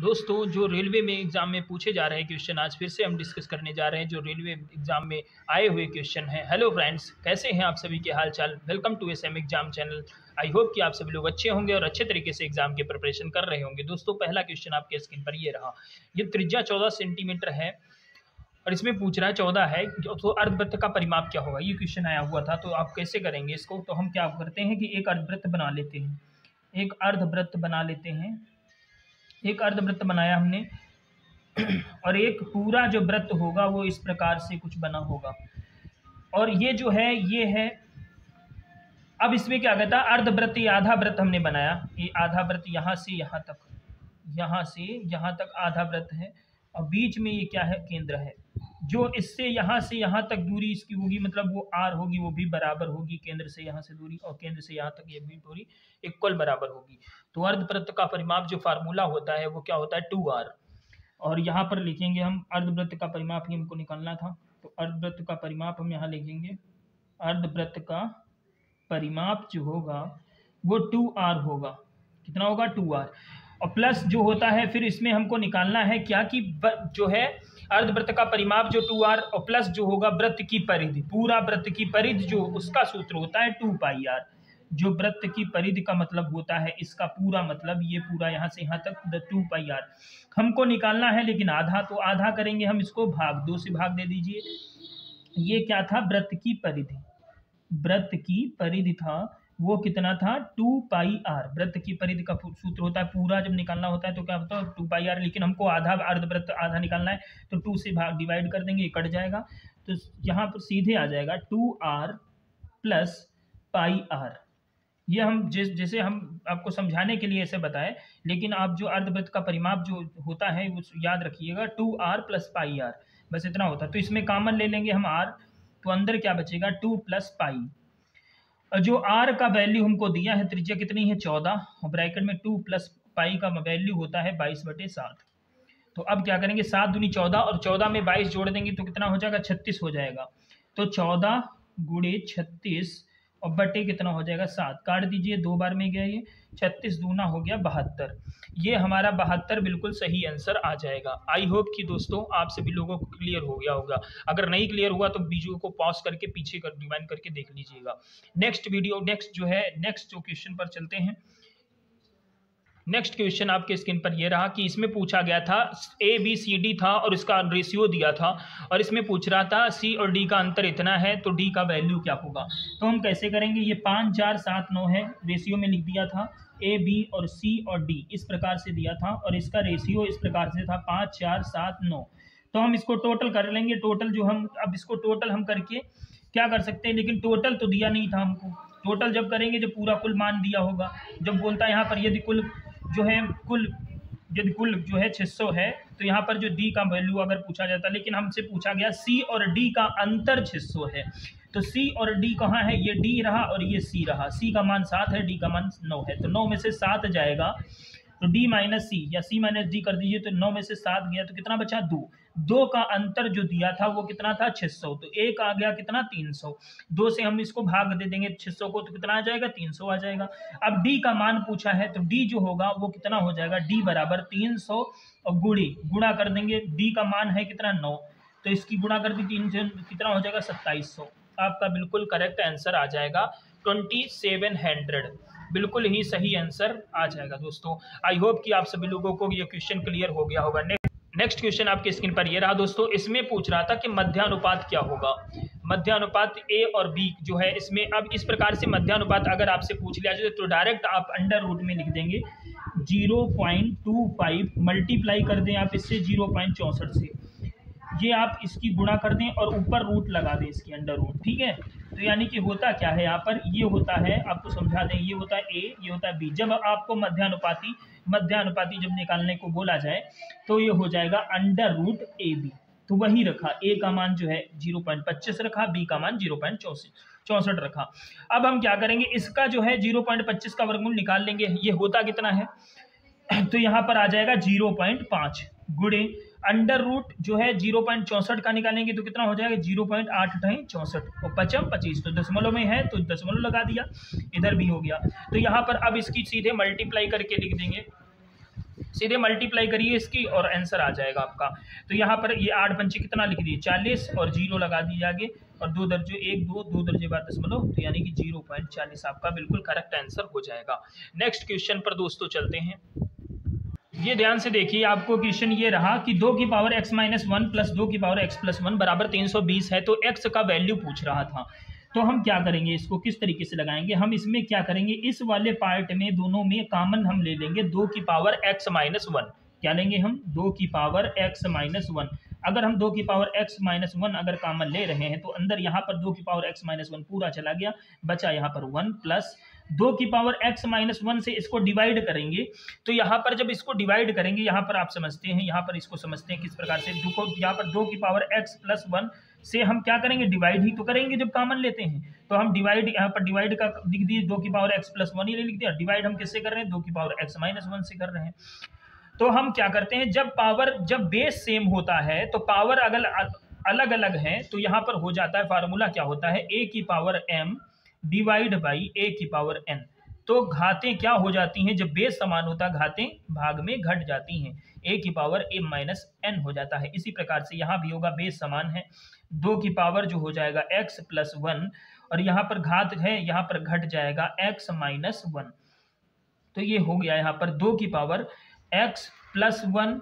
दोस्तों, जो रेलवे में एग्ज़ाम में पूछे जा रहे हैं क्वेश्चन आज फिर से हम डिस्कस करने जा रहे हैं, जो रेलवे एग्ज़ाम में आए हुए क्वेश्चन हैं। हेलो फ्रेंड्स, कैसे हैं आप सभी के हाल चाल। Welcome to SM exam channel. I hope कि आप सभी लोग अच्छे होंगे और अच्छे तरीके से एग्जाम की प्रिपरेशन कर रहे होंगे। दोस्तों, पहला क्वेश्चन आपके स्क्रीन पर ये रहा। ये त्रिज्या 14 सेंटीमीटर है और इसमें पूछ रहा है 14 है तो अर्धवृत्त का परिमाप क्या होगा। ये क्वेश्चन आया हुआ था, तो आप कैसे करेंगे इसको। तो हम क्या करते हैं कि एक अर्धवृत्त बना लेते हैं, एक अर्धवृत्त बना लेते हैं। एक अर्धवृत्त बनाया हमने और एक पूरा जो वृत्त होगा वो इस प्रकार से कुछ बना होगा। और ये जो है ये है। अब इसमें क्या कहता है, अर्धवृत्त या आधा वृत्त हमने बनाया। ये आधा वृत्त यहाँ से यहाँ तक, यहाँ से यहाँ तक आधा वृत्त है और बीच में ये क्या है, केंद्र है। जो इससे यहाँ से यहाँ तक दूरी इसकी होगी, मतलब वो आर होगी, वो भी बराबर होगी केंद्र से यहाँ से दूरी, और केंद्र से यहाँ तक ये भी दूरी इक्वल बराबर होगी। तो अर्धवृत्त का परिमाप जो फार्मूला होता है वो क्या होता है, 2r। और यहाँ पर लिखेंगे हम अर्धवृत्त का परिमाप ही हमको निकालना था, तो अर्धवृत्त का परिमाप हम यहाँ लिखेंगे। अर्धवृत्त का परिमाप जो होगा वो 2r होगा। कितना होगा, 2r। और प्लस जो होता है फिर इसमें हमको निकालना है क्या कि जो है अर्धवृत्त का परिमाप जो 2r और प्लस जो होगा वृत्त की परिधि, पूरा वृत्त की परिधि जो उसका सूत्र होता है 2πr। जो वृत्त की परिधि का मतलब होता है इसका पूरा मतलब ये पूरा यहाँ से यहाँ तक 2πr हमको निकालना है। लेकिन आधा, तो आधा करेंगे हम इसको, भाग 2 से भाग दे दीजिए। ये क्या था, वृत्त की परिधि। वृत्त की परिधि था वो कितना था, 2πr। वृत्त की परिधि का सूत्र होता है, पूरा जब निकालना होता है तो क्या होता है 2πr। लेकिन हमको आधा, अर्धवृत्त आधा निकालना है तो 2 से भाग डिवाइड कर देंगे, कट जाएगा। तो यहाँ पर सीधे आ जाएगा 2r प्लस πr। ये हम जैसे हम आपको समझाने के लिए ऐसे बताए, लेकिन आप जो अर्धवृत्त का परिमाप जो होता है वो याद रखिएगा, 2r प्लस πr, बस इतना होता है। तो इसमें कॉमन ले लेंगे हम r, तो अंदर क्या बचेगा 2 प्लस π। और जो r का वैल्यू हमको दिया है, त्रिज्या कितनी है 14, और ब्रैकेट में 2 प्लस π का वैल्यू होता है 22/7। तो अब क्या करेंगे, 7 दूनी 14 और 14 में 22 जोड़ देंगे तो कितना हो जाएगा, 36 हो जाएगा। तो 14 गुणे 36 और बटे कितना हो जाएगा 7, काट दीजिए, 2 बार में गया ये, 36 दूना हो गया 72। ये हमारा 72 बिल्कुल सही आंसर आ जाएगा। आई होप कि दोस्तों आप सभी लोगों को क्लियर हो गया होगा। अगर नहीं क्लियर हुआ तो वीडियो को पॉज करके पीछे कर रिवाइंड करके देख लीजिएगा। नेक्स्ट जो क्वेश्चन पर चलते हैं। नेक्स्ट क्वेश्चन आपके स्क्रीन पर ये रहा कि इसमें पूछा गया था ABCD था और इसका रेशियो दिया था, और इसमें पूछ रहा था C और D का अंतर इतना है तो D का वैल्यू क्या होगा। तो हम कैसे करेंगे, ये 5 4 7 9 है, रेशियो में लिख दिया था A B और C और D इस प्रकार से दिया था, और इसका रेशियो इस प्रकार से था 5 4 7 9। तो हम इसको टोटल कर लेंगे। टोटल जो हम अब इसको टोटल हम करके क्या कर सकते हैं, लेकिन टोटल तो दिया नहीं था हमको। टोटल जब करेंगे जब पूरा कुल मान दिया होगा, जब बोलता है यहाँ पर यदि कुल जो है यदि कुल जो है 600 है तो यहाँ पर जो D का वैल्यू अगर पूछा जाता, लेकिन हमसे पूछा गया C और D का अंतर 600 है। तो C और D कहाँ है, ये D रहा और ये C रहा। C का मान 7 है, D का मान 9 है, तो 9 में से 7 जाएगा तो D माइनस C या C माइनस D कर दीजिए, तो 9 में से 7 गया तो कितना बचा 2। 2 का अंतर जो दिया था वो कितना था 600, तो 1 आ गया कितना 300। 2 से हम इसको भाग दे देंगे 600 को, तो कितना आ जाएगा 300 आ जाएगा। अब D का मान पूछा है तो D जो होगा वो कितना हो जाएगा, D बराबर 300 और गुणा कर देंगे। D का मान है कितना 9, तो इसकी गुणा कर दी 3 से कितना हो जाएगा 2700। आपका बिल्कुल करेक्ट आंसर आ जाएगा 2700, बिल्कुल ही सही आंसर आ जाएगा। दोस्तों, आई होप कि आप सभी लोगों को ये क्वेश्चन क्लियर हो गया होगा। नेक्स्ट क्वेश्चन आपके स्क्रीन पर ये रहा दोस्तों। इसमें पूछ रहा था कि मध्यानुपात क्या होगा। मध्यानुपात A और B जो है इसमें, अब इस प्रकार से मध्यानुपात अगर आपसे पूछ लिया जाए तो डायरेक्ट आप अंडर रूट में लिख देंगे। 0.25 मल्टीप्लाई कर दें आप इससे 0.64 से, ये आप इसकी गुणा कर दें और ऊपर रूट लगा दें इसकी, अंडर रूट, ठीक है। तो यानी कि होता क्या है यहाँ पर, ये होता है, आपको समझा दें, ये होता है A, ये होता है B। जब आपको मध्यानुपाती जब निकालने को बोला जाए तो ये हो जाएगा अंडर रूट AB। तो वही रखा, A का मान जो है 0.25 रखा, B का मान 0.64 रखा। अब हम क्या करेंगे, इसका जो है 0.25 का वर्गमूल निकाल लेंगे। ये होता कितना है, तो यहाँ पर आ जाएगा 0.5 गुणे अंडर रूट जो है 0.64 का निकालेंगे तो कितना हो जाएगा 0.864 और 25 तो दशमलव में है तो दशमलव लगा दिया, इधर भी हो गया। तो यहाँ पर अब इसकी सीधे मल्टीप्लाई करके लिख देंगे सीधे मल्टीप्लाई करिए इसकी और आंसर आ जाएगा आपका। तो यहाँ पर ये 8 पंचे कितना लिख दिए 40 और 0 लगा दीजिए आगे, और 2 दर्जे 1 2 2 दर्जे बाद दशमलव, तो यानी कि 0.40 आपका बिल्कुल करेक्ट आंसर हो जाएगा। नेक्स्ट क्वेश्चन पर दोस्तों चलते हैं। ये ध्यान से देखिए, आपको क्वेश्चन ये रहा कि 2 की पावर x माइनस 1 प्लस 2 की पावर x प्लस 1 बराबर 320 है। तो x का वैल्यू पूछ रहा था, तो हम क्या करेंगे, इसको किस तरीके से लगाएंगे। हम इसमें क्या करेंगे, इस वाले पार्ट में दोनों में कॉमन हम ले लेंगे 2 की पावर x माइनस 1। क्या लेंगे हम, 2 की पावर x माइनस 1। अगर हम 2 की पावर x माइनस 1 अगर कॉमन ले रहे हैं तो अंदर यहाँ पर 2 की पावर x माइनस 1 पूरा चला गया, बचा यहाँ पर 1 प्लस 2 की पावर x माइनस 1 से इसको डिवाइड करेंगे। तो यहाँ पर जब इसको डिवाइड करेंगे, यहाँ पर आप समझते हैं, यहाँ पर इसको समझते हैं किस प्रकार से। देखो यहाँ पर 2 की पावर x प्लस 1 से हम क्या करेंगे, डिवाइड ही तो करेंगे जब कॉमन लेते हैं। तो हम डिवाइड, यहाँ पर डिवाइड का लिख दिए 2 की पावर x प्लस 1 ही लिख दिया। डिवाइड हम किससे कर रहे हैं, 2 की पावर x माइनस 1 से कर रहे हैं। तो हम क्या करते हैं, जब बेस सेम होता है तो पावर अगर अलग अलग है तो यहाँ पर हो जाता है, फार्मूला क्या होता है, a की power m divide by a की पावर n। तो घातें क्या हो जाती हैं, जब बेस समान होता है घातें भाग में घट जाती हैं, a की पावर m माइनस n हो जाता है। इसी प्रकार से यहाँ भी होगा, बेस समान है, 2 की पावर जो हो जाएगा x प्लस 1 और यहाँ पर घात है, यहाँ पर घट जाएगा x माइनस 1। तो ये हो गया यहाँ पर 2 की पावर x प्लस 1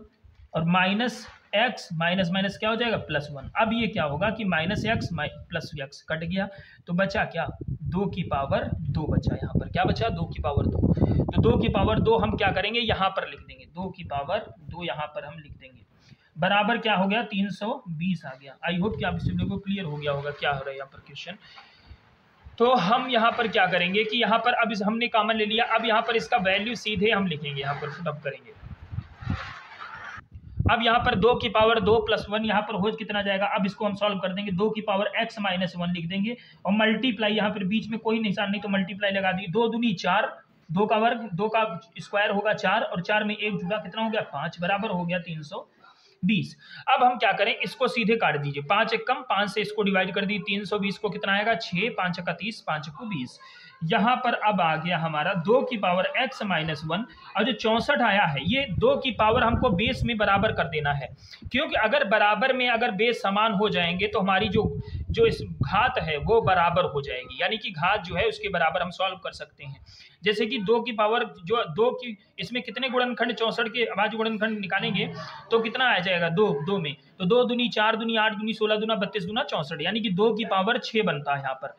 और माइनस x माइनस माइनस क्या हो जाएगा प्लस 1। अब ये क्या होगा कि minus x plus x cut गया, तो बचा क्या, 2 की पावर 2 बचा। यहाँ पर क्या बचा, 2 की पावर 2। तो 2 की पावर 2 हम क्या करेंगे, यहाँ पर लिख देंगे, 2 की पावर 2 यहाँ पर हम लिख देंगे, बराबर क्या हो गया 320 आ गया। आई होप कि आप इस वीडियो को क्लियर हो गया होगा क्या हो रहा है यहाँ पर क्वेश्चन। तो हम यहाँ पर क्या करेंगे कि यहाँ पर अब हमने कॉमन ले लिया, अब यहाँ पर इसका वैल्यू सीधे हम लिखेंगे, यहाँ पर पुटअप करेंगे। अब यहाँ पर 2 की पावर 2 प्लस 1 यहाँ पर हो कितना जाएगा, अब इसको हम सॉल्व कर देंगे, 2 की पावर x माइनस 1 लिख देंगे और मल्टीप्लाई, यहाँ पर बीच में कोई निशान नहीं तो मल्टीप्लाई लगा दी, 2 दूनी 4, 2 का वर्ग, 2 का स्क्वायर होगा 4 और 4 में 1 जुड़ा, कितना हो गया 5, बराबर हो गया 320। अब हम क्या करें, इसको सीधे काट दीजिए, 5 एक कम 5 से इसको डिवाइड कर दी, 320 को कितना आएगा 6, 5 का 30, 5 को 20। यहाँ पर अब आ गया हमारा 2 की पावर x माइनस 1 और जो 64 आया है, ये 2 की पावर हमको बेस में बराबर कर देना है, क्योंकि अगर बराबर में अगर बेस समान हो जाएंगे तो हमारी जो इस घात है वो बराबर हो जाएगी, यानी कि घात जो है उसके बराबर हम सॉल्व कर सकते हैं। जैसे कि 2 की पावर जो 2 की, इसमें कितने गुणनखंड 64 के अभाज्य गुणनखंड निकालेंगे तो कितना आ जाएगा 2 में, तो 2 दूनी 4 दूनी 8 दूनी 16 दूना 32 दूना 64, यानी कि 2 की पावर 6 बनता है यहाँ पर।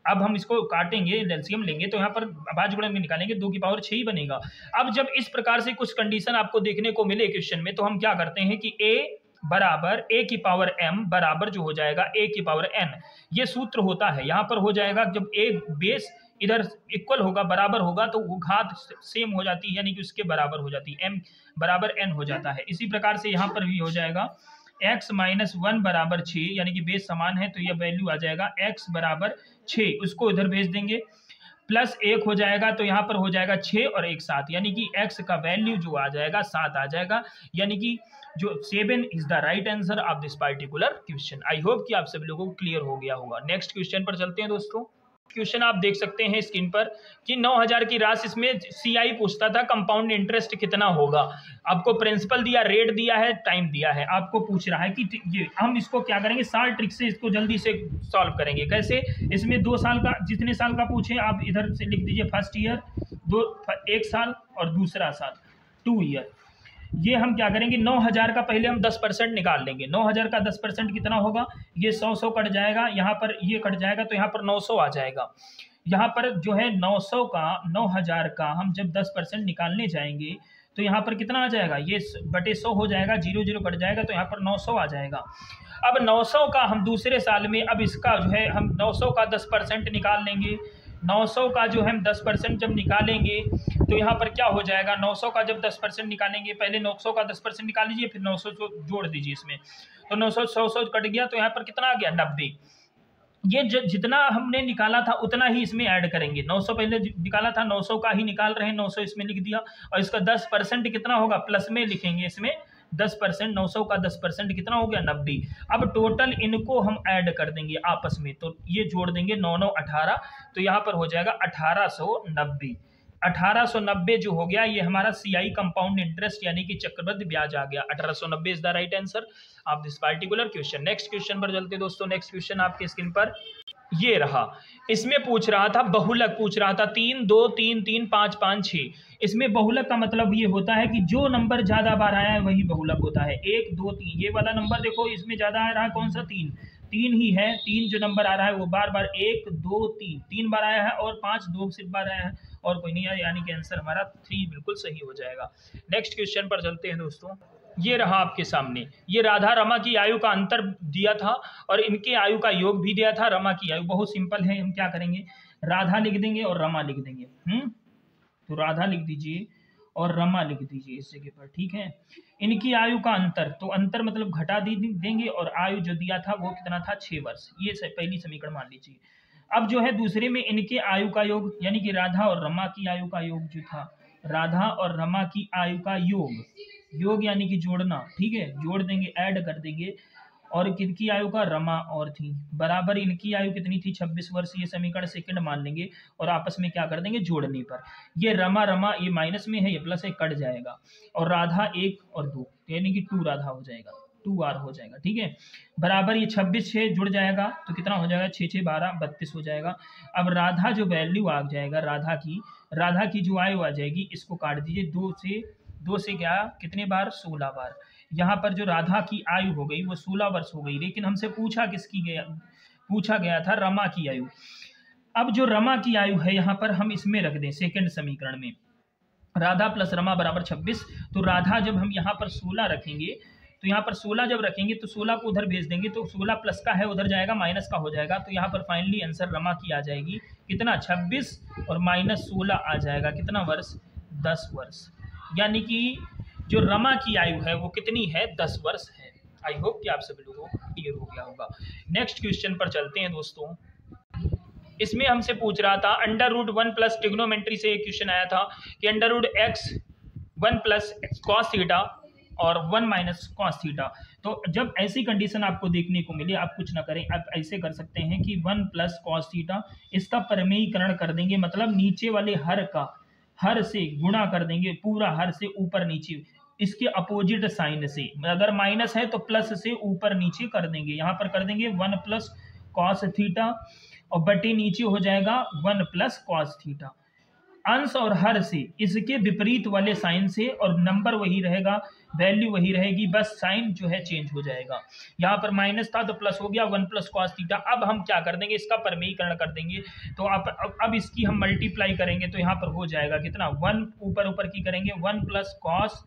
अब हम इसको काटेंगे, एलसीएम लेंगे तो यहाँ पर अभाज्य गुणन निकालेंगे, 2 की पावर 6 ही बनेगा। अब जब इस प्रकार से कुछ कंडीशन आपको देखने को मिले क्वेश्चन में, तो हम क्या करते हैं कि a बराबर a की पावर m बराबर जो हो जाएगा a की पावर n, ये सूत्र होता है। यहाँ पर हो जाएगा जब a बेस इधर इक्वल होगा, बराबर होगा, तो वो घात सेम हो जाती है, यानी कि उसके बराबर हो जाती है, m बराबर n हो जाता है। इसी प्रकार से यहाँ पर भी हो जाएगा x माइनस 1 बराबर 6, यानी कि बेस समान है तो यह वैल्यू आ जाएगा x बराबर 6, उसको इधर भेज देंगे, प्लस 1 हो जाएगा तो यहाँ पर हो जाएगा 6 और 1 7, यानी कि x का वैल्यू जो आ जाएगा 7 आ जाएगा, यानी कि जो 7 is the right answer of this particular question. I hope कि आप सभी लोगों को क्लियर हो गया होगा। नेक्स्ट क्वेश्चन पर चलते हैं दोस्तों। क्वेश्चन आप देख सकते हैं स्क्रीन पर कि 9000 की राशि, इसमें सीआई पूछता था कंपाउंड इंटरेस्ट कितना होगा। आपको प्रिंसिपल दिया, रेट दिया है, टाइम दिया है, आपको पूछ रहा है कि ये हम इसको क्या करेंगे, साल ट्रिक से इसको जल्दी से सॉल्व करेंगे। कैसे, इसमें 2 साल का, जितने साल का पूछे आप इधर से लिख दीजिए, फर्स्ट ईयर 1 साल और दूसरा साल 2 ईयर। ये हम क्या करेंगे, 9000 का पहले हम 10% निकाल लेंगे। 9000 का 10% कितना होगा, ये 100 कट जाएगा, यहाँ पर ये कट जाएगा तो यहाँ पर 900 आ जाएगा। यहाँ पर जो है 900 का 9000 का हम जब 10% निकालने जाएंगे तो यहाँ पर कितना आ जाएगा, ये बटे 100 हो जाएगा, 0 0 कट जाएगा तो यहाँ पर 900 आ जाएगा। अब 900 का हम दूसरे साल में, अब इसका जो है हम 900 का 10% निकाल लेंगे। 900 का जो हम 10% जब निकालेंगे तो यहाँ पर क्या हो जाएगा, 900 का जब 10% निकालेंगे, पहले 900 का 10% निकाल लीजिए, फिर 900 जोड़ दीजिए इसमें, तो 900 100 कट गया तो यहाँ पर कितना आ गया 90। ये जितना हमने निकाला था उतना ही इसमें ऐड करेंगे। 900 पहले निकाला था, 900 का ही निकाल रहे हैं, 900 इसमें लिख दिया और इसका 10% कितना होगा प्लस में लिखेंगे, इसमें 10%, 900 का 10% कितना हो गया 90। अब टोटल इनको हम ऐड कर देंगे आपस में, तो ये जोड़ देंगे 9 9 18, तो यहाँ पर हो जाएगा 1890। 1890 जो हो गया ये हमारा CI कंपाउंड इंटरेस्ट यानी कि चक्रवृद्धि ब्याज आ गया। 1890 is the right answer of this particular question. Next question पर चलते दोस्तों। नेक्स्ट क्वेश्चन आपके स्क्रीन पर ये रहा। इसमें पूछ रहा था बहुलक, पूछ रहा था 3 2 3 3 5 5 6। इसमें बहुलक का मतलब ये होता है कि जो नंबर ज्यादा बार आया है वही बहुलक होता है। 1 2 3 ये वाला नंबर देखो इसमें ज्यादा आ रहा है कौन सा, 3 3 ही है। 3 जो नंबर आ रहा है वो बार बार 1 2 3 3 बार आया है और 5 2 सिर्फ बार आया है और कोई नहीं आया, यानी कि आंसर हमारा 3 बिल्कुल सही हो जाएगा। नेक्स्ट क्वेश्चन पर चलते हैं दोस्तों। ये रहा आपके सामने, ये राधा रमा की आयु का अंतर दिया था और इनके आयु का योग भी दिया था। रमा की आयु बहुत सिंपल है, हम क्या करेंगे, राधा लिख देंगे और रमा लिख देंगे। तो राधा लिख दीजिए और रमा लिख दीजिए इस जगह पर, ठीक है। इनकी आयु का अंतर, तो अंतर मतलब घटा देंगे और आयु जो दिया था वो कितना था, 6 वर्ष। ये पहली समीकरण मान लीजिए। अब जो है दूसरे में इनके आयु का योग यानी कि राधा और रमा की आयु का योग जो था, राधा और रमा की आयु का योग, योग यानी कि जोड़ना, ठीक है, जोड़ देंगे, ऐड कर देंगे। और किनकी आयु का, रमा और थी, बराबर इनकी आयु कितनी थी, 26 वर्ष। ये समीकरण सेकंड मान लेंगे और आपस में क्या कर देंगे, जोड़ने पर ये रमा रमा ये माइनस में है, ये प्लस है, कट जाएगा। और राधा 1 और 2 यानी कि 2 राधा हो जाएगा, 2R हो जाएगा, ठीक है। बराबर ये 26 6 जुड़ जाएगा तो कितना हो जाएगा, 6 6 12 32 हो जाएगा। अब राधा जो वैल्यू आ जाएगा, राधा की जो आयु आ जाएगी, इसको काट दीजिए, 2 से क्या कितने बार, 16 बार। यहाँ पर जो राधा की आयु हो गई वो 16 वर्ष हो गई, लेकिन हमसे पूछा गया था रमा की आयु। अब जो रमा की आयु है यहाँ पर हम इसमें रख दें सेकंड समीकरण में, राधा प्लस रमा बराबर 26। तो राधा जब हम यहाँ पर 16 रखेंगे तो यहाँ पर 16 जब रखेंगे तो 16 को उधर भेज देंगे तो 16 प्लस का है उधर जाएगा, माइनस का हो जाएगा। तो यहाँ पर फाइनली आंसर रमा की आ जाएगी कितना, 26 और माइनस 16 आ जाएगा कितना वर्ष, 10 वर्ष। यानी कि जो रमा की आयु है वो कितनी है, 10 वर्ष है। आई होप कि आप सभी लोगों को क्लियर हो गया होगा। नेक्स्ट क्वेश्चन पर चलते हैं दोस्तों। इसमें हमसे पूछ रहा था √1 प्लस ट्रिग्नोमेट्री से एक क्वेश्चन आया था कि √x 1 प्लस कॉस थीटा और 1 माइनस कॉस थीटा। तो जब ऐसी कंडीशन आपको देखने को मिले, आप कुछ ना करें, आप ऐसे कर सकते हैं कि 1 प्लस कॉस थीटा, इसका परिमेयीकरण कर देंगे, मतलब नीचे वाले हर से गुणा कर देंगे, पूरा हर से ऊपर नीचे, इसके अपोजिट साइन से, अगर माइनस है तो प्लस से ऊपर नीचे कर देंगे। यहाँ पर कर देंगे 1 प्लस कॉस थीटा और बटे नीचे हो जाएगा 1 प्लस कॉस थीटा। अंश और हर से इसके विपरीत वाले साइन से, और नंबर वही रहेगा, वैल्यू वही रहेगी, बस साइन जो है चेंज हो जाएगा। यहाँ पर माइनस था तो प्लस हो गया, 1 प्लस कॉस थीटा। अब हम क्या कर देंगे, इसका परिमेयीकरण कर देंगे। तो अब इसकी हम मल्टीप्लाई करेंगे तो यहाँ पर हो जाएगा कितना, 1 ऊपर की करेंगे, 1 प्लस कॉस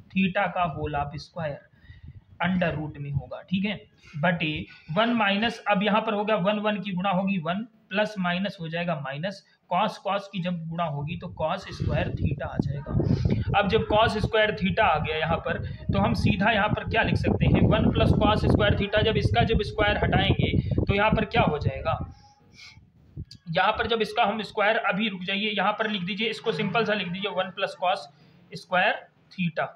थीटा का whole of square under root में होगा, ठीक है, बटे 1 माइनस, अब यहाँ पर होगा 1 की गुणा होगी 1, प्लस माइनस हो जाएगा माइनस, कॉस की जब गुणा होगी तो कॉस स्क्वायर थीटा आ जाएगा। अब जब कॉस स्क्वायर थीटा आ गया यहाँ पर, तो हम सीधा यहाँ पर क्या लिख सकते हैं, 1 प्लस कॉस स्क्वायर थीटा। जब इसका स्क्वायर हटाएंगे तो यहाँ पर क्या हो जाएगा, यहाँ पर जब इसका हम स्क्वायर, अभी रुक जाइए, यहाँ पर लिख दीजिए, इसको सिंपल सा लिख दीजिए 1 प्लस कॉस स्क्वायर थीटा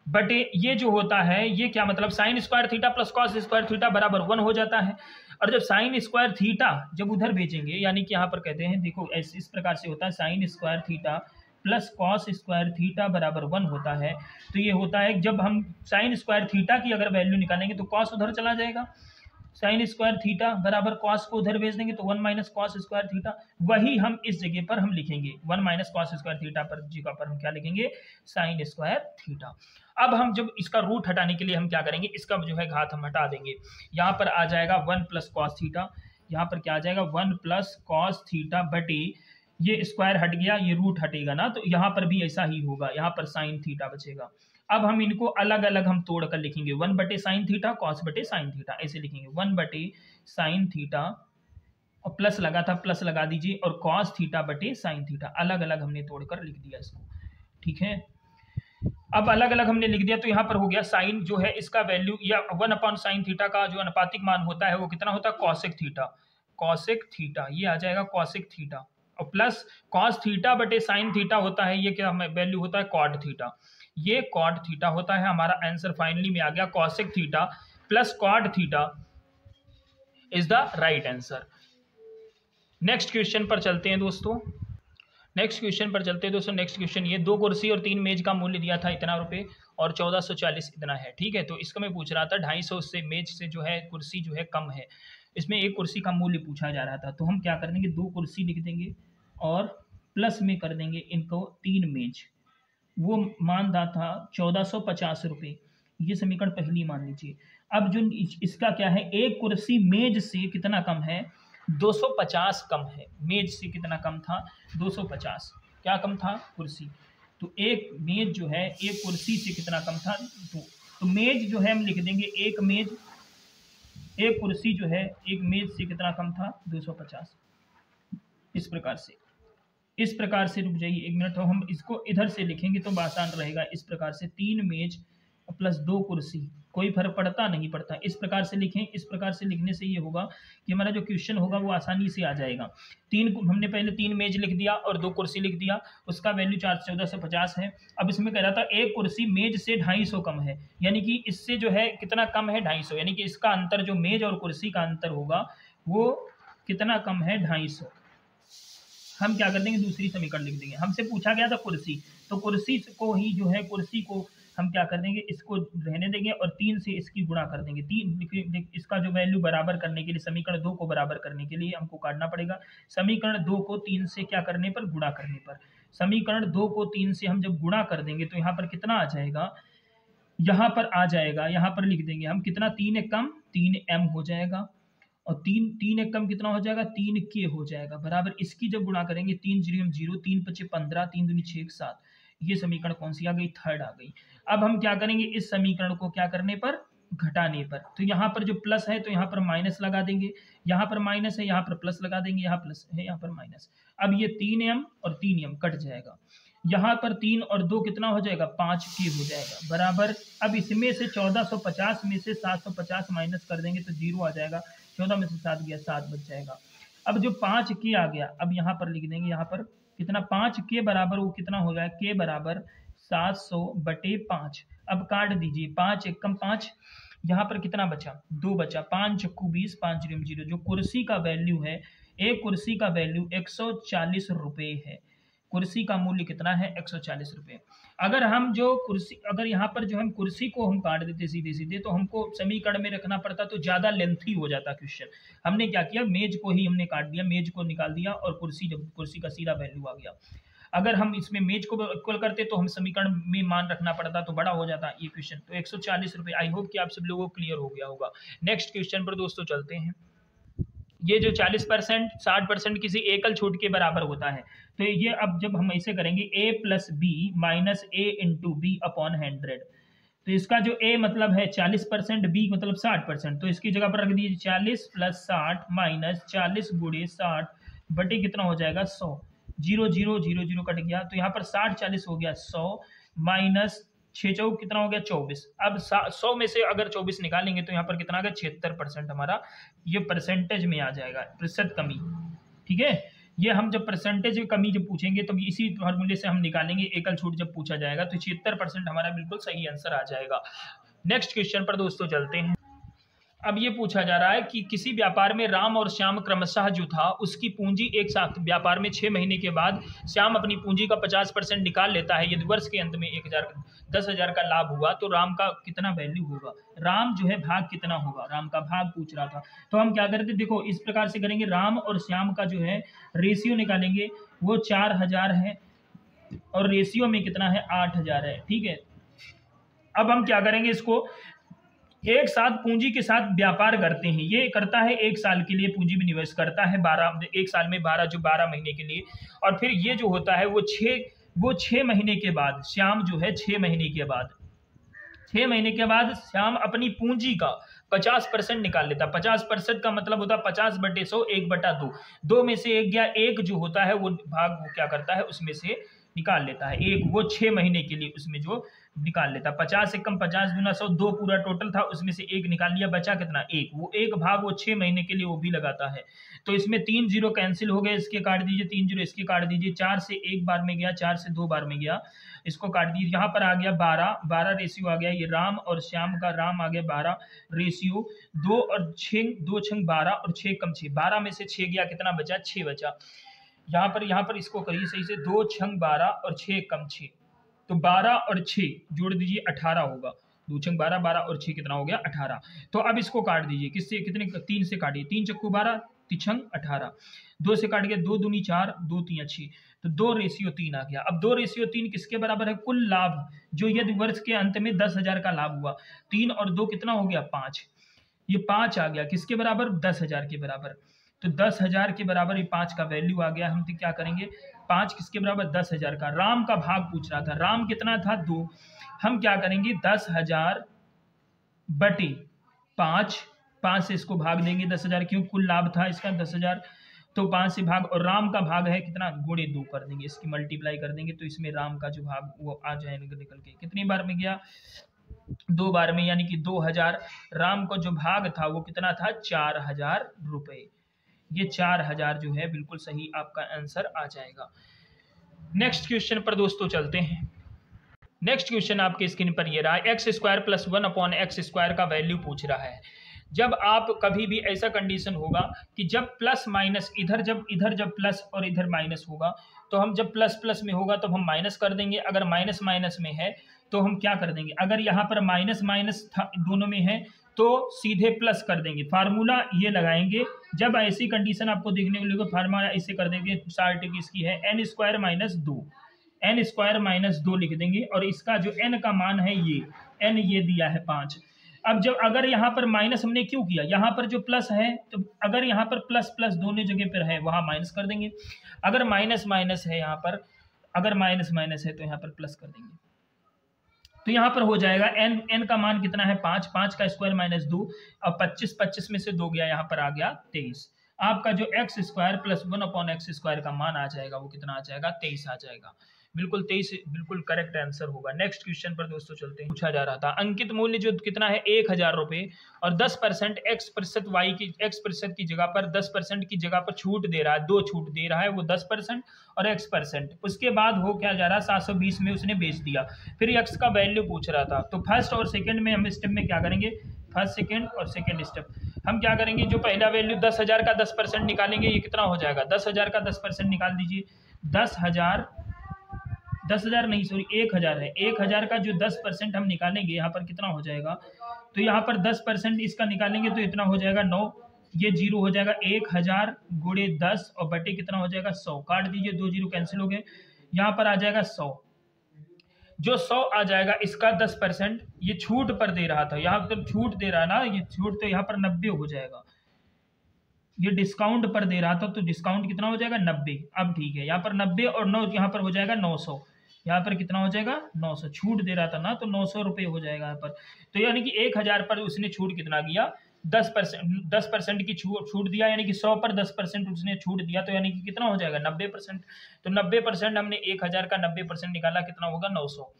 बटे ये जो होता है, ये क्या मतलब, sine square theta plus cos square theta बराबर 1 हो जाता है। और जब साइन स्क्वायर थीटा जब उधर भेजेंगे, यानी कि यहाँ पर कहते हैं, देखो इस प्रकार से होता है, sine square theta plus cos square theta बराबर 1 होता है। तो ये होता है जब हम साइन स्क्वायर थीटा की अगर वैल्यू निकालेंगे तो कॉस उधर चला जाएगा, साइन स्क्वायर थीटा बराबर कॉस को उधर भेज देंगे तो 1 माइनस कॉस स्क्वायर थीटा। वही हम इस जगह पर हम लिखेंगे 1 माइनस कॉस स्क्वायर थीटा पर जगह पर हम क्या लिखेंगे, साइन स्क्वायर थीटा। अब हम जब इसका रूट हटाने के लिए हम क्या करेंगे, इसका जो है घात हम हटा देंगे। यहाँ पर आ जाएगा 1 प्लस कॉस थीटा, यहाँ पर क्या आ जाएगा 1 प्लस कॉस थीटा बटे ये स्क्वायर हट गया, ये रूट हटेगा ना, तो यहाँ पर भी ऐसा ही होगा, यहाँ पर साइन थीटा बचेगा। अब हम इनको अलग अलग हम तोड़ कर लिखेंगे, 1 बटे साइन थीटा, कॉस बटे साइन थीटा, ऐसे लिखेंगे 1 बटे साइन थीटा और प्लस लगा था, प्लस लगा दीजिए, और कॉस थीटा बटे साइन थीटा, अलग अलग हमने तोड़कर लिख दिया इसको, ठीक है। अब अलग अलग हमने लिख दिया तो यहाँ पर हो गया साइन जो है इसका वैल्यू, या 1/साइन थीटा का जो अनुपातिक मान होता है वो कितना होता है, कॉसेक थीटा, ये आ जाएगा कॉसेक थीटा, और प्लस कॉस थीटा बटे साइन थीटा होता है, ये क्या वैल्यू होता है, कॉट थीटा, ये कॉट थीटा होता है। हमारा आंसर फाइनली में आ गया cosec theta plus cot theta is the right answer. Next question पर चलते हैं दोस्तों। नेक्स्ट क्वेश्चन पर चलते हैं दोस्तों। नेक्स्ट क्वेश्चन ये 2 कुर्सी और 3 मेज का मूल्य दिया था इतना रुपए और 1440 इतना है, ठीक है। तो इसका मैं पूछ रहा था 250 से मेज से जो है कुर्सी जो है कम है, इसमें एक कुर्सी का मूल्य पूछा जा रहा था। तो हम क्या कर देंगे, 2 कुर्सी लिख देंगे और प्लस में कर देंगे इनको 3 मेज। वो मान रहा था 1450 रुपये, ये समीकरण पहली मान लीजिए। अब जो इसका क्या है, एक कुर्सी मेज से कितना कम है, 250 कम है। मेज से कितना कम था, 250। क्या कम था, कुर्सी। तो एक मेज जो है एक कुर्सी से कितना कम था, 2। तो मेज जो है हम लिख देंगे एक मेज, एक कुर्सी जो है एक मेज से कितना कम था, 250। इस प्रकार से रुक जाइए एक मिनट, तो हम इसको इधर से लिखेंगे तो आसान रहेगा। इस प्रकार से 3 मेज प्लस 2 कुर्सी, कोई फर्क पड़ता नहीं पड़ता, इस प्रकार से लिखें। इस प्रकार से लिखने से ये होगा कि हमारा जो क्वेश्चन होगा वो आसानी से आ जाएगा। हमने पहले 3 मेज लिख दिया और 2 कुर्सी लिख दिया, उसका वैल्यू 1450 है। अब इसमें कह रहा था एक कुर्सी मेज से 250 कम है, यानी कि इससे जो है कितना कम है, 250, यानी कि इसका अंतर जो मेज और कुर्सी का अंतर होगा वो कितना कम है, 250। हम क्या कर देंगे, दूसरी समीकरण लिख देंगे। हमसे पूछा गया था कुर्सी, तो कुर्सी को ही जो है कुर्सी को हम क्या कर देंगे, इसको रहने देंगे और 3 से इसकी गुणा कर देंगे। 3 इसका जो वैल्यू बराबर करने के लिए, समीकरण 2 को बराबर करने के लिए हमको काटना पड़ेगा। समीकरण 2 को 3 से क्या करने पर, गुणा करने पर। समीकरण 2 को 3 से हम जब गुणा कर देंगे तो यहाँ पर कितना आ जाएगा, यहाँ पर आ जाएगा, यहाँ पर लिख देंगे हम कितना, 3 एक कम 3m हो जाएगा और 3 एक कम कितना हो जाएगा, 3k हो जाएगा, बराबर। इसकी जब गुणा करेंगे 3 0 0, 3 5 15, 3 दूनी 6 7, ये समीकरण कौन सी आ गई, थर्ड आ गई। अब हम क्या करेंगे, इस समीकरण को क्या करने पर, घटाने पर। तो यहाँ पर जो प्लस है तो यहाँ पर माइनस लगा देंगे, यहाँ पर माइनस है यहाँ पर प्लस लगा देंगे, यहाँ प्लस है यहाँ पर माइनस। अब ये 3m और 3m कट जाएगा, यहाँ पर 3 और 2 कितना हो जाएगा, 5k हो जाएगा, बराबर। अब इसमें से 1450 में से 750 माइनस कर देंगे तो 0 आ जाएगा। 14 में से 7 गया, 7 बच जाएगा। अब जो 5k आ गया, अब यहाँ पर लिख देंगे, यहाँ पर कितना, 5k बराबर वो कितना हो गया, k बराबर 700/5। अब काट दीजिए, 5 एक कम 5, यहाँ पर कितना बचा, 2 बचा, 5 चक्कू 20, 5 0 0। जो कुर्सी का वैल्यू है, एक कुर्सी का वैल्यू 140 रुपये है। कुर्सी का मूल्य कितना है, 140 रुपये। अगर हम जो कुर्सी, अगर यहाँ पर जो हम कुर्सी को हम काट देते सीधे सीधे तो हमको समीकरण में रखना पड़ता, तो ज़्यादा लेंथी हो जाता क्वेश्चन। हमने क्या किया, मेज को ही हमने काट दिया, मेज को निकाल दिया और कुर्सी, जब कुर्सी का सीधा वैल्यू आ गया। अगर हम इसमें मेज को इक्वल करते तो हम समीकरण में मान रखना पड़ता, तो बड़ा हो जाता ये क्वेश्चन। तो 140 रुपये। आई होप कि आप सब लोगों को क्लियर हो गया होगा। नेक्स्ट क्वेश्चन पर दोस्तों चलते हैं। ये जो 40% 60% किसी एकल छूट के बराबर होता है, तो ये अब जब हम ऐसे करेंगे a + b - a × b upon 100, तो इसका जो a मतलब है 40%, b मतलब 60%, तो इसकी जगह पर रख दीजिए 40 + 60 - 40 × 60 बटे कितना हो जाएगा, 100। 0 0 0 0 कट गया, तो यहाँ पर 60 40 हो गया 100 माइनस 6 चौक कितना हो गया, 24। अब 100 में से अगर 24 निकालेंगे तो यहाँ पर कितना आ गया, 76% हमारा ये परसेंटेज में आ जाएगा, प्रतिशत कमी। ठीक है, ये हम जब परसेंटेज कमी जब पूछेंगे तो इसी फॉर्मूले से हम निकालेंगे। एकल छूट जब पूछा जाएगा तो 76% हमारा बिल्कुल सही आंसर आ जाएगा। नेक्स्ट क्वेश्चन पर दोस्तों चलते हैं। अब ये पूछा जा रहा है कि किसी व्यापार में राम और श्याम क्रमशः जो था उसकी पूंजी एक साथ, व्यापार में 6 महीने के बाद श्याम अपनी पूंजी का 50% निकाल लेता है। यदि वर्ष के अंत में 10,000 का लाभ हुआ तो राम का कितना वैल्यू होगा, राम जो है भाग कितना होगा, राम का भाग पूछ रहा था। तो हम क्या करते, देखो इस प्रकार से करेंगे, राम और श्याम का जो है रेशियो निकालेंगे, वो 4000 है और रेशियो में कितना है, 8000 है। ठीक है, अब हम क्या करेंगे, इसको एक साथ पूंजी के साथ व्यापार करते हैं। ये करता है 1 साल के लिए पूंजी में निवेश करता है, 1 साल में 12 महीने के लिए, और फिर ये जो होता है वो 6 महीने के बाद, श्याम जो है 6 महीने के बाद श्याम अपनी पूंजी का 50% निकाल लेता। 50% का मतलब होता है 50/100, 1/2। 2 में से 1 गया, 1 जो होता है वो भाग वो क्या करता है, उसमें से निकाल लेता है 1, वो 6 महीने के लिए उसमें जो निकाल लेता। 50 से कम 50 दूना 100, 2 पूरा टोटल था, उसमें से 1 निकाल लिया, बचा कितना, 1। वो 1 भाग वो 6 महीने के लिए वो भी लगाता है। तो इसमें 3 0 कैंसिल हो गए, इसके काट दीजिए, 3 0 इसके काट दीजिए, 4 से 1 बार में गया, 4 से 2 बार में गया, इसको काट दीजिए। यहाँ पर आ गया 12 रेशियो आ गया, ये राम और श्याम का, राम आ गया 12 रेशियो, 2 और 6, 2 6 12 और 6 कम 6, 12 में से 6 गया, कितना बचा, 6 बचा। यहाँ पर इसको करिए सही से, 2 छंग 12 और 6 कम 6, तो 12 और 6 जोड़ दीजिए 18 होगा। 2 छंग 12, 12 और 6 कितना हो गया 18। तो अब इसको काट दीजिए, किससे कितने, 3 से काटिए, 3 चक्कू 12, 3 छंग 18, 2 से काट गया, 2 दूनी 4, 2 3 6, तो 2:3 आ गया। अब 2:3 किसके बराबर है, कुल लाभ जो यदि वर्ष के अंत में 10,000 का लाभ हुआ, 3 और 2 कितना हो गया 5, ये 5 आ गया, किसके बराबर 10,000 के बराबर। तो 10,000 के बराबर ये 5 का वैल्यू आ गया। हम तो क्या करेंगे, 5 किसके बराबर 10,000 का, राम का भाग पूछ रहा था, राम कितना था 2, हम क्या करेंगे 10,000 बटे 5, 5 से इसको भाग देंगे 10,000, क्यों कुल लाभ था इसका 10,000, तो 5 से भाग, और राम का भाग है कितना गुणे 2 कर देंगे, इसकी मल्टीप्लाई कर देंगे, तो इसमें राम का जो भाग वो आ जाएगा निकल के, कितनी बार में गया 2 बार में, यानी कि 2,000। राम को जो भाग था वो कितना था 4,000 रुपए, ये 4,000 जो है बिल्कुल सही आपका आंसर आ जाएगा। नेक्स्ट क्वेश्चन पर दोस्तों चलते हैं। नेक्स्ट क्वेश्चन आपके स्क्रीन पर ये रहा, x² + 1/x² का वैल्यू पूछ रहा है। जब आप कभी भी ऐसा कंडीशन होगा कि जब प्लस माइनस जब इधर प्लस और इधर माइनस होगा, तो हम जब प्लस प्लस में होगा तो हम माइनस कर देंगे, अगर माइनस माइनस में है तो हम क्या कर देंगे, अगर यहाँ पर माइनस माइनस दोनों में है तो सीधे प्लस कर देंगे। फार्मूला ये लगाएंगे, जब ऐसी कंडीशन आपको देखने को मिलेगा फार्मूला ऐसे कर देंगे, शार्ट इसकी है n² - 2, n² - 2 लिख देंगे, और इसका जो n का मान है ये n ये दिया है 5। अब जब अगर यहाँ पर माइनस हमने क्यों किया, यहाँ पर जो प्लस है, तो अगर यहाँ पर प्लस प्लस दोनों जगह पर है वहाँ माइनस कर देंगे, अगर माइनस माइनस है यहाँ पर, अगर माइनस माइनस है तो यहाँ पर प्लस कर देंगे, तो यहाँ पर हो जाएगा n का मान कितना है 5, 5 का स्क्वायर - 2, अब 25, 25 में से 2 गया, यहाँ पर आ गया 23। आपका जो x² + 1/x² का मान आ जाएगा वो कितना आ जाएगा 23 आ जाएगा, बिल्कुल 23 बिल्कुल करेक्ट आंसर होगा। नेक्स्ट क्वेश्चन पर दोस्तों चलते हैं। पूछा जा रहा था अंकित मूल्य जो कितना है 1,000 रुपए, और 10% x% की जगह पर 10% की जगह पर छूट दे रहा है, 2 छूट दे रहा है, वो 10% और x%, उसके बाद हो क्या जा रहा है 720 में उसने बेच दिया, फिर x का वैल्यू पूछ रहा था। तो फर्स्ट और सेकंड में हम स्टेप में क्या करेंगे, फर्स्ट सेकंड और सेकंड स्टेप हम क्या करेंगे, जो पहला वैल्यू 10,000 का 10% निकालेंगे, ये कितना हो जाएगा 10,000 का 10% निकाल दीजिए, 10,000 नहीं सॉरी 1,000 है, 1,000 का जो 10% हम निकालेंगे यहाँ पर कितना हो जाएगा, तो यहाँ पर 10% इसका निकालेंगे तो इतना हो जाएगा 9, ये 0 हो जाएगा, 1,000 गुणे 10 और बटे कितना हो जाएगा 100, काट दीजिए, 2 0 कैंसिल हो गए, यहाँ पर आ जाएगा 100, जो 100 आ जाएगा इसका 10%, ये छूट पर दे रहा था, यहाँ पर छूट दे रहा ना, ये छूट तो यहाँ पर 90 हो जाएगा, ये डिस्काउंट पर दे रहा था तो डिस्काउंट कितना हो जाएगा 90। अब ठीक है, यहाँ पर 90 और 9 यहाँ पर हो जाएगा 900, यहाँ पर कितना हो जाएगा 900, छूट दे रहा था ना तो 900 रुपये हो जाएगा यहाँ पर। तो यानी कि 1,000 पर उसने छूट कितना दिया 10% की छूट दिया, यानी कि 100 पर 10% उसने छूट दिया, तो यानी कि कितना हो जाएगा 90%। तो 90% हमने 1,000 का 90% निकाला, कितना होगा 900।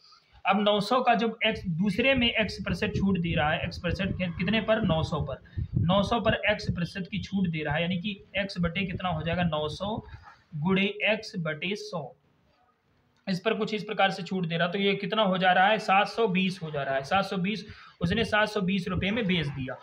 अब 900 का जब x दूसरे में x% छूट दे रहा है, x% कितने पर 900 पर, 900 पर x% की छूट दे रहा है, यानी कि x बटे कितना हो जाएगा 900 गुणे x बटे 100, इस पर कुछ इस प्रकार से छूट दे रहा, तो ये कितना हो जा रहा है 720 हो जा रहा है, 720 उसने 720 रुपये में बेच दिया।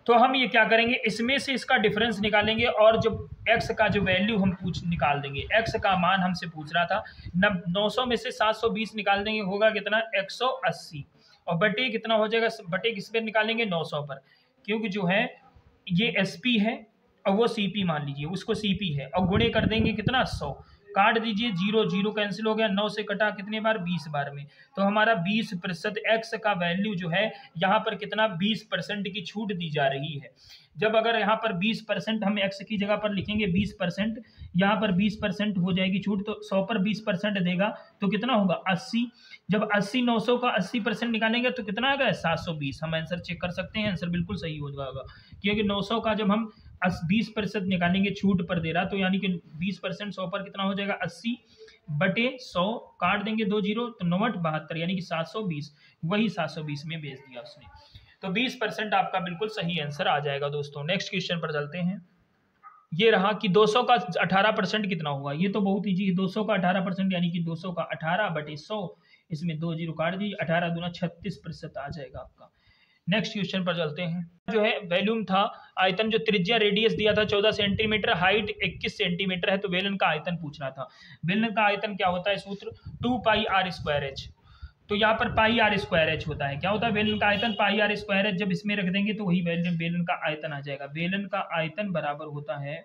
तो हम ये क्या करेंगे, इसमें से इसका डिफरेंस निकालेंगे, और जो x का जो वैल्यू हम निकाल देंगे, x का मान हमसे पूछ रहा था 900 में से 720 निकाल देंगे, होगा कितना 180, और बटे कितना हो जाएगा, बटे किस पर निकालेंगे 900 पर, क्योंकि जो है ये SP है और वो CP मान लीजिए उसको CP है, और गुणे कर देंगे कितना 100, काट दीजिए, 0 0 कैंसिल हो गया, 9 से कटा कितने बार 20 बार में, तो हमारा 20% x का वैल्यू जो है यहाँ पर कितना 20% की छूट दी जा रही है। जब अगर यहाँ पर 20% हम x की जगह पर लिखेंगे 20%, यहाँ पर 20% हो जाएगी छूट, तो 100 पर 20% देगा तो कितना होगा 80, जब 80 900 का 80% निकालेंगे तो कितना आ गया 720। हम आंसर चेक कर सकते हैं, आंसर बिल्कुल सही हो जाएगा, क्योंकि 900 का जब हम 20% निकालेंगे छूट पर दे रहा, तो यानी कि 20% 100 पर कितना हो जाएगा 80 बटे 100, काट देंगे 2 0, तो 9×8 = 72, यानी कि 720, वही 720 में बेच दिया उसने। तो 20% आपका बिल्कुल सही आंसर आ जाएगा दोस्तों। नेक्स्ट क्वेश्चन पर चलते हैं। ये रहा कि 200 का 18% कितना होगा, ये तो बहुत ईजी है, 200 का 18% यानी कि 200 का 18 बटे 100, इसमें 2 0 काट दीजिए, 18 दूना 36% आ जाएगा आपका। नेक्स्ट क्वेश्चन पर चलते हैं। जो है वॉल्यूम था, आयतन जो त्रिज्या रेडियस दिया था 14 सेंटीमीटर, हाइट 21 सेंटीमीटर है, तो बेलन का आयतन पूछना था। बेलन का आयतन क्या होता है, सूत्र 2 पाई आर स्क्वायर एच। तो यहाँ पर पाई आर स्क्वायर एच होता है। क्या होता है बेलन का आयतन, पाई आर स्क्वायर एच। जब इसमें रख देंगे तो वही बेलन का आयतन आ जाएगा। बेलन का आयतन बराबर होता है,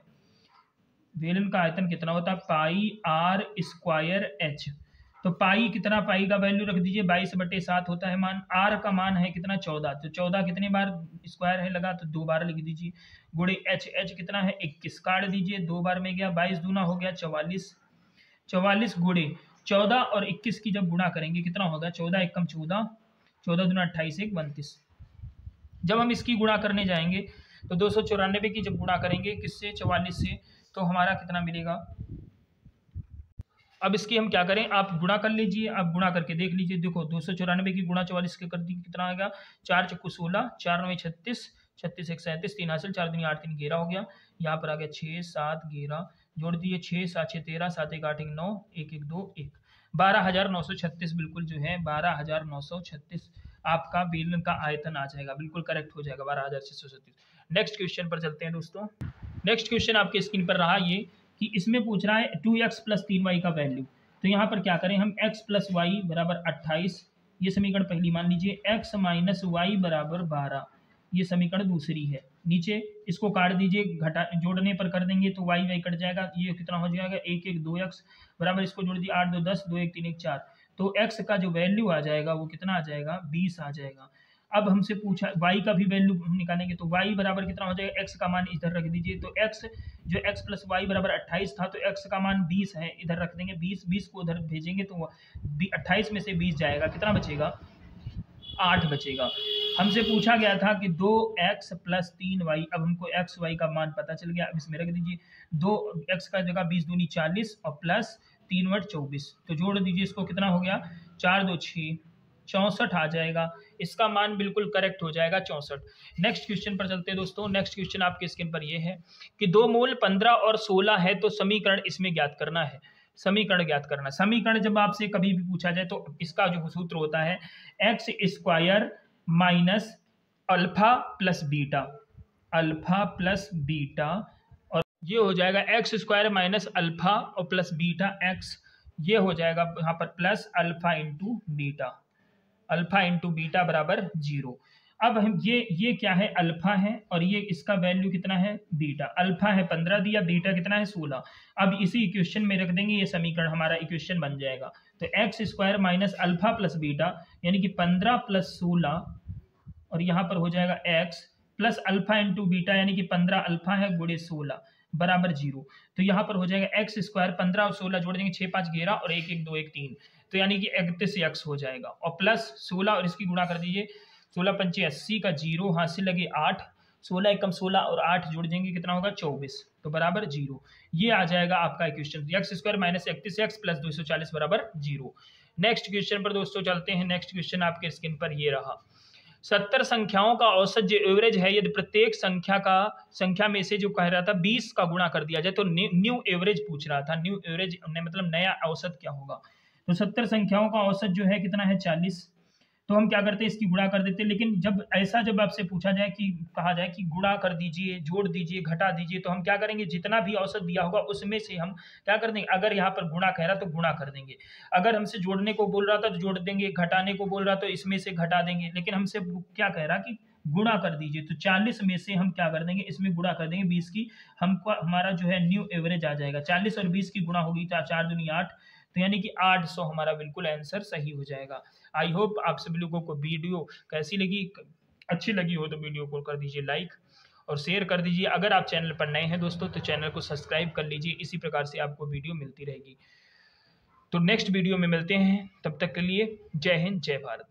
बेलन का आयतन कितना होता है, पाई आर स्क्वायर एच। तो पाई कितना, पाई का वैल्यू रख दीजिए 22/7 होता है मान। आर का मान है कितना 14, तो 14 कितने बार स्क्वायर है लगा, तो 2 बार लिख दीजिए। गुणे एच, एच कितना है 21, काट दीजिए 2 बार में गया, 22 दूना हो गया 44, 44 गुणे 14 और 21 की जब गुणा करेंगे कितना होगा, 14 एकम 14, 14 दूना 28, 1 32। जब हम इसकी गुणा करने जाएंगे तो 294 की जब गुणा करेंगे किससे, 44 से, तो हमारा कितना मिलेगा। अब इसकी हम क्या करें, आप गुणा कर लीजिए, आप गुणा करके देख लीजिए। देखो 294 की गुणा 44 के कर दी कितना आएगा, 4 चक्कू 16, 4 9 36, 36 1 37, 3 हासिल, 4 दूनी 8, 3 11 हो गया। यहाँ पर आ गया 6 7 11, जोड़ दिए 6 7 6 13, 7 1 8 1 9, 1 1 2 1, 12,936 बिल्कुल जो है 12,936 आपका बेलन का आयतन आ जाएगा, बिल्कुल करेक्ट हो जाएगा 12,636। नेक्स्ट क्वेश्चन पर चलते हैं दोस्तों। नेक्स्ट क्वेश्चन आपके स्क्रीन पर रहा ये कि इसमें पूछ रहा है 2x + 3y का वैल्यू। तो यहाँ पर क्या करें हम, x + y बराबर 28, ये समीकरण पहली मान लीजिए, x - y बराबर 12, ये समीकरण दूसरी है। नीचे इसको काट दीजिए, घटा जोड़ने पर कर देंगे तो y कट जाएगा, ये कितना हो जाएगा 1 1 2x बराबर, इसको जोड़ दिए 8 2 10, 2 1 3 1 4, तो x का जो वैल्यू आ जाएगा वो कितना आ जाएगा, 20 आ जाएगा। अब हमसे पूछा y का भी वैल्यू हम निकालेंगे, तो y बराबर कितना हो जाएगा, x का मान इधर रख दीजिए, तो x जो x + y बराबर 28 था, तो x का मान 20 है, इधर रख देंगे 20, 20 को उधर भेजेंगे तो 28 में से 20 जाएगा, कितना बचेगा, 8 बचेगा। हमसे पूछा गया था कि 2x + 3y, अब हमको x y का मान पता चल गया, अब इसमें रख दीजिए, 2x का जगह 20 दूनी 40 और प्लस 3 × 24, तो जोड़ दीजिए, इसको कितना हो गया, 4 2 6, 64 आ जाएगा। इसका मान बिल्कुल करेक्ट हो जाएगा 64। नेक्स्ट क्वेश्चन पर चलते हैं दोस्तों। नेक्स्ट क्वेश्चन आपके स्क्रीन पर ये है कि 2 मूल 15 और 16 है, तो समीकरण इसमें ज्ञात करना है। समीकरण ज्ञात करना, समीकरण जब आपसे कभी भी पूछा जाए तो इसका जो सूत्र होता है x² - alpha plus beta, alpha plus beta, और ये हो जाएगा x² - अल्फा और प्लस बीटा x, ये हो जाएगा यहाँ पर plus alpha × beta, alpha × beta बराबर 0। अब हम ये क्या है, अल्फा है, और ये इसका वैल्यू कितना है, बीटा। अल्फा है 15 दिया, बीटा कितना है 16। अब इसी इक्वेशन में रख देंगे, ये समीकरण हमारा इक्वेशन बन जाएगा। तो x² - अल्फा प्लस बीटा यानी कि 15 + 16, और यहाँ पर हो जाएगा x प्लस अल्फा × बीटा यानी कि 15 अल्फा है गुणे 16 बराबर 0। तो यहाँ पर हो जाएगा x² 15 और 16 जोड़ देंगे 6 5 11 और 1 1 2 1 3, तो यानी कि 31x हो जाएगा, और प्लस 16 और इसकी गुणा कर दीजिए, 16 पंचे 80 का 0, हासिल लगे 8, 16 एकम 16 और 8 जोड़ देंगे कितना होगा 24, तो बराबर 0। ये आ जाएगा आपका इक्वेशन, x² - 31x + 240 बराबर 0। नेक्स्ट क्वेश्चन पर दोस्तों चलते हैं। नेक्स्ट क्वेश्चन आपके स्क्रीन पर ये रहा, 70 संख्याओं का औसत जो एवरेज है, यदि प्रत्येक संख्या में से जो कह रहा था 20 का गुणा कर दिया जाए तो न्यू एवरेज पूछ रहा था। न्यू एवरेज मतलब नया औसत क्या होगा। तो 70 संख्याओं का औसत जो है कितना है 40, तो हम क्या करते हैं इसकी गुणा कर देते हैं। लेकिन जब आपसे पूछा जाए कि कहा जाए कि गुणा कर दीजिए, जोड़ दीजिए, घटा दीजिए, तो हम क्या करेंगे, जितना भी औसत दिया होगा उसमें से हम क्या कर देंगे, अगर यहाँ पर गुणा कह रहा तो गुणा कर देंगे, अगर हमसे जोड़ने को बोल रहा था तो जोड़ देंगे, घटाने को बोल रहा तो इसमें से घटा देंगे। लेकिन हमसे क्या कह रहा कि गुणा कर दीजिए, तो 40 में से हम क्या कर देंगे, इसमें गुणा कर देंगे 20 की, हमको हमारा जो है न्यू एवरेज आ जाएगा। 40 और 20 की गुणा होगी 4 दूनी 8, तो यानी कि 800 हमारा बिल्कुल आंसर सही हो जाएगा। आई होप आप सभी लोगों को वीडियो कैसी लगी, अच्छी लगी हो तो वीडियो को कर दीजिए लाइक और शेयर कर दीजिए। अगर आप चैनल पर नए हैं दोस्तों तो चैनल को सब्सक्राइब कर लीजिए, इसी प्रकार से आपको वीडियो मिलती रहेगी। तो नेक्स्ट वीडियो में मिलते हैं, तब तक के लिए जय हिंद, जय भारत।